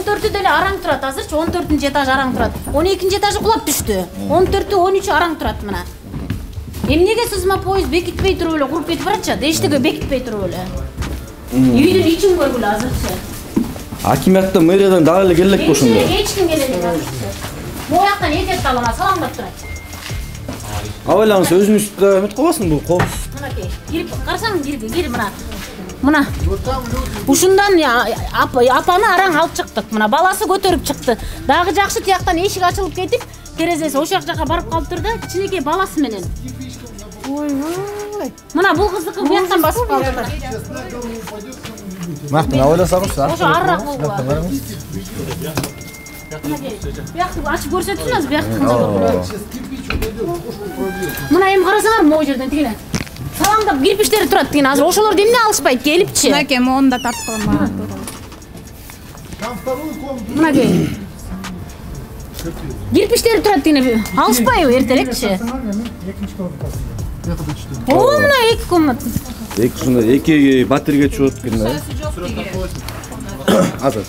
14 деле араң турат азырчы, 14-нчи этаж араң турат. 12-нчи этажы кулап түштү. 14-тө 13-ü араң турат мына. Эмнеге сызма поезд бекитпей туруп эле куруп кетип баратчы? Дештеге бекитпей туруп эле. Үйдүн ичин көргүлө азырчы. Акиматтан, мэриядан дагы эле келек ошондо. Эч ким келе элек азырчы. Бул жактан эффект алама саламдап турат. Абайлаңыз өзүңүз да эмет кыласың бул коопсуз. Мынакей, кирип карасаң кир мына. Мына. Ушундан апаны араң алып чыктык. Мына баласы көтөрүп чыкты. Дагы жакшы тияктан эшик ачылып кетип, терезеси ошол жака барып калыптыр да, кичинекей баласы менен. Ой. Мына бул кыздыкы бияктан басып калыптыр. Мактан ойлосаңыз, ошо арыраак болгула. Биякты ачып көрсөтсүңүз, биякты. Мына эми карасаңар, могу жерден тигине. Салаңдап кирпиштери турат деген. Азыр ошолор эмне алышпайт келипчи. Мынакей мону да тарткылама. Мынакей. Кирпиштери турат деген. Алышпайбы эртерекчи? О, мына 2 комнат. 2 батирге чыгып кеткен да. Азыр.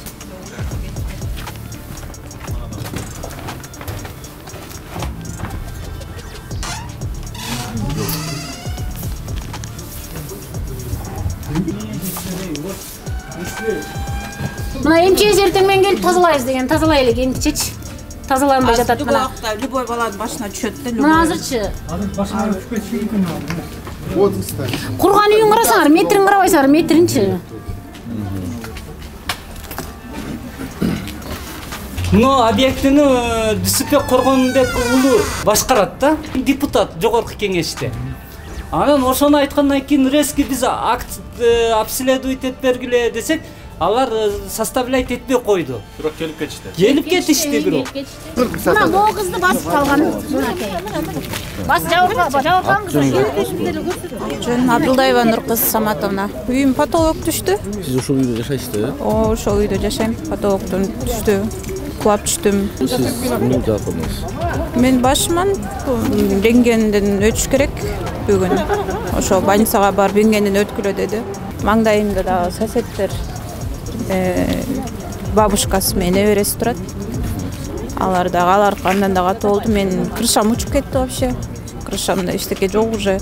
Мына МЧС эртең менен келип тазалайбыз деген, тазалай элек эндичечи. Тазаланбай жатат мына. Любой баланын башына түшөт да. Мына азырчы. Башына түшпөй мүмкүн. Вот кстати. Курган үйүн карасаңар, метрин карабайсыңар, метринчи. Мына объектини Дүйсүпбек Коргонбек уулу башкарат да, депутат жогорку кеңеште. Анан ошону айткандан кийин резко биз акт обследовать этпергиле десек, алар составлять этпей койду. Бирок келип кетишти. Келип кетишти бирок. Мына могу кызды басып калган. Бас жабыркаңыз. Жөн Абдулдаева Нуркыз Саматовна. Үйүм потолок түштү. Сиз ошол үйдө жашайсызбы, э? Ошол үйдө жашайм. Потолоктон түштү. Кулап түштүм. Сиз эмне жаап калдыңыз? Мен башыман рентгенден өтүш керек бүгүн. Ошо больницага барып рентгенден өткүлө деди. Маңдайымда дагы соседтер бабушкасы менен небереси турат. Алар кандан да катуу болду. Мен крышам учуп кетти вообще. Крышамда эчтеке жок уже.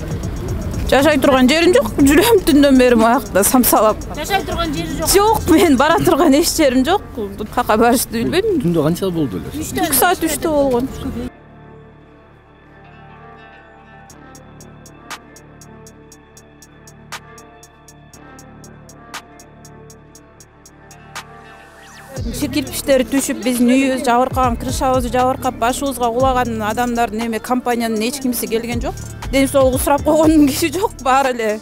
Жашай турган жерим жок. Жүрөм түндөн бери аякта самсалап. Жашай турган жери жок. Жок, мен бара турган эч жерим жок. Какка барышты билбейм. Түндө канча болду эле? 2 саат 3-тө болгон. Кирпиштери түшүп, биздин үйүбүз жабыркаган, крышабызды жабыркап, башыбызга кулаган адамдардын эме компаниянын эч кимиси келген жок. Ден соолугу сурап койгон киши жок, баары эле.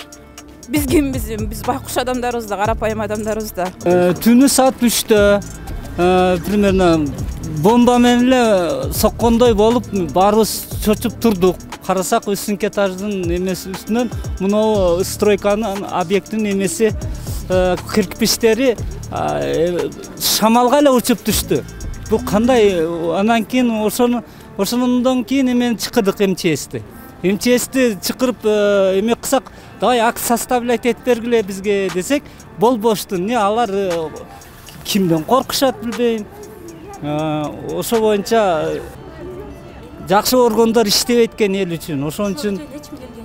Биз кимбиз? Биз байкуш адамдарбыз да, карапайым адамдарбыз да. Түнү саат 3-тө примерно бомба менен эле соккондой болуп, баарыбыз чочуп турдук. Карасак үстүнкү этаждын эмеси үстүнөн мынау стройканын объекттин эмеси кирпиштери шамалга эле учуп түштү. Бул кандай? Анан кийин ошондон кийин эмен чакырдык МЧСти. МЧСти чакырып эме кылсак, давай акт составлять этпергиле бизге десек, болбошту. Не алар кимден коркушат билбейм. Ошо боюнча жакшы органдар иштебейт экен эл үчүн. Ошон үчүн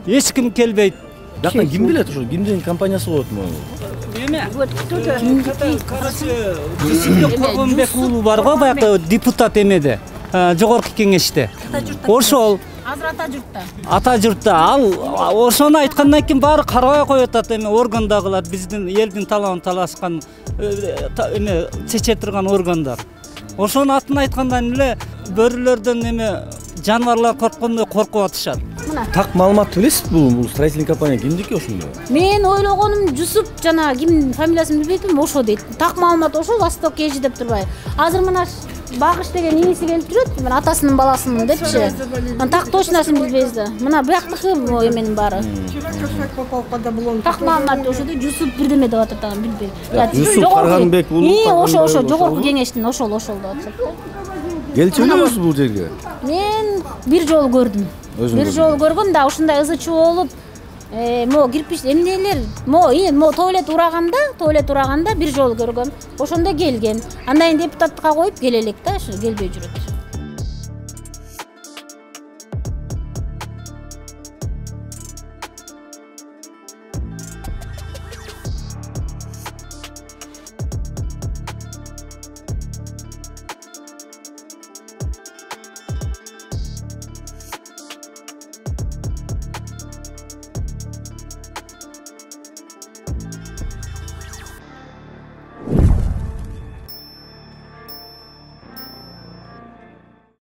эч ким келбейт. Жактан ким билет ошо? Кимдин компаниясы болот му? Эме? Короче, Дүйсүпбек Коргонбек уулу бар го, баягы депутат эмеде, жогорку кеңеште. Ошол Азыр ата журтта. Ал ошону айткандан кийин баары карабай коюп атат, эме органдагылар, биздин элдин талабын талашкан эме чече турган органдар. Ошонун атын айткандан эле бөрүлөрдөн эме жаныбарлар корккондой коркуп атышат. Так маалыматты билесиз бул строительный компания кимдики ошондо? Мен ойлогонум Жусуп жана ким фамилиясын билбейм, ошо дейт. Так маалымат ошол Восток Кежи деп турбай. Азыр мына Багыш деген иниси келип жүрөт, мен атасынын баласымын депчи. Так точносын билбейбиз да. Мына буяктыкы эменин баары. Так маалымат ошодо Жусуп бирдеме деп атат, билбейм. Жусуп Карганбек уулу. Ошо жогорку кеңештин ошол деп атат. Келчүңүз бул жерге? Мен бир жолу көрдүм. Бир жолу көргөм да, ушундай ызы чуу болуп, Могу кирпич эмнелер, могу туалет ураганда бир жолу көргөм. Ошондо келген. Андан кийин депутатка коюп келе элек да, келбей жүрөт.